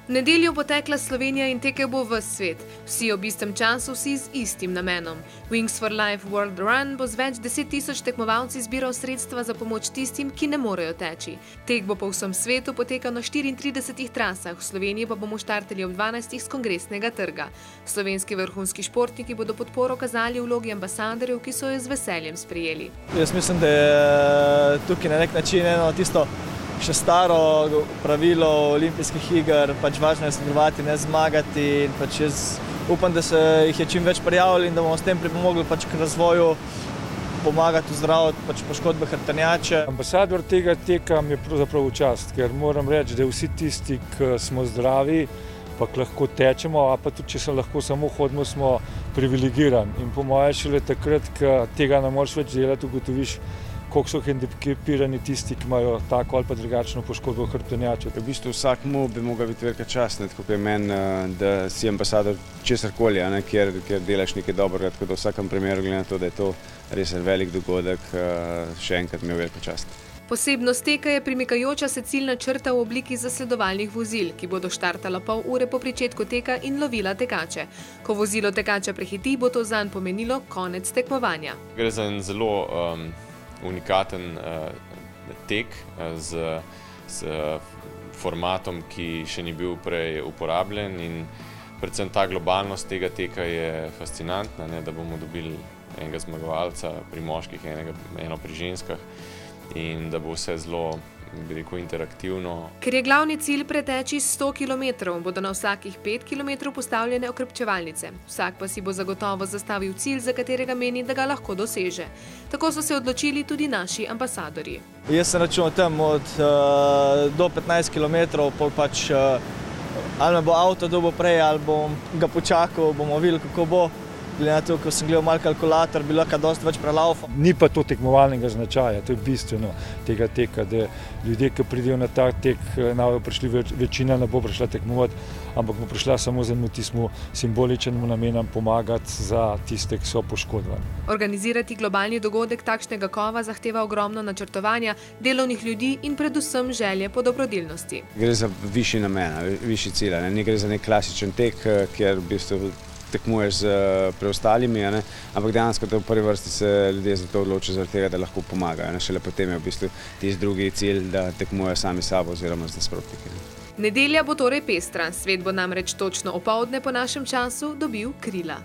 V nedeljo bo tekla Slovenija in tekel bo ves svet. Vsi ob istem času, vsi z istim namenom. Wings for Life World Run bo z več 10.000 tekmovalci zbiral sredstva za pomoč tistim, ki ne morejo teči. Tek bo po vsem svetu potekal na 34 trasah, v Sloveniji pa bomo štartali ob 12 z Kongresnega trga. Slovenski vrhunski športniki bodo podporo kazali v vlogi ambasadorjev, ki so jo z veseljem sprejeli. Jaz mislim, da je tukaj na nek način eno tisto še staro pravilo olimpijskih iger, pač važno je sodelovati, ne zmagati, in pač jaz upam, da se jih je čim več prijavili in da bomo s tem pripomogli pač k razvoju, pomagati ozdraviti pač poškodbe hrbtenjače. Ambasador tega teka mi je pravzaprav v čast, ker moram reči, da vsi tisti, ki smo zdravi, pa lahko tečemo, a pa tudi, če se lahko samo hodimo, smo privilegirani. In po moje šele takrat, ko tega ne moreš več delati, ugotoviš, koliko so hendikepirani tisti, ki imajo tako ali pa drugačno poškodbo hrbtenjače. V bistvu vsakmu bi mogla biti velika čast, tako kot je meni, da si ambasador česarkoli, kjer delaš nekaj dobrega, tako da v vsakem primeru, glede na to, da je to res velik dogodek, še enkrat mi je velika čast. Posebnost teka je primikajoča se ciljna črta v obliki zasledovalnih vozil, ki bodo štartala pol ure po pričetku teka in lovila tekače. Ko vozilo tekača prehiti, bo to zanj pomenilo konec tekmovanja. Gre za en zelo unikaten tek z formatom, ki še ni bil prej uporabljen, in predvsem ta globalnost tega teka je fascinantna, da bomo dobili enega zmagovalca pri moških, eno pri ženskah, in da bo vse zelo, bi rekel, interaktivno. Ker je glavni cilj preteči 100 km, bodo na vsakih 5 km postavljene okrepčevalnice. Vsak pa si bo zagotovo zastavil cilj, za katerega meni, da ga lahko doseže. Tako so se odločili tudi naši ambasadorji. Jaz sem računal tam do 15 km, pol pač ali me bo avto dobil prej, ali bom ga počakal, bomo videli, kako bo. Glede na to, ko sem gledal malo kalkulator, bi lahko dosti več prelaufal. Ni pa to tekmovalnega značaja, to je bistveno tega teka, da ljudje, ki pridejo na ta tek, večina ne bo prišla tekmovati, ampak bo prišla samo z enim simboličnim namenom pomagati za tiste, ki so poškodovani. Organizirati globalni dogodek takšnega kova zahteva ogromno načrtovanja, delovnih ljudi in predvsem želje po dobrodelnosti. Gre za višji namen, višji cilj, ne gre za nek klasičen tek, kjer v bistvu tekmuješ z preostalimi, ampak dejansko v prvi vrsti se ljudje za to odločijo zaradi tega, da lahko pomagajo. Šele potem je v bistvu tisti drugi cilj, da tekmujejo sami sabo oziroma z nasprotniki. Nedelja bo torej pestra, svet bo namreč točno opoldne po našem času dobil krila.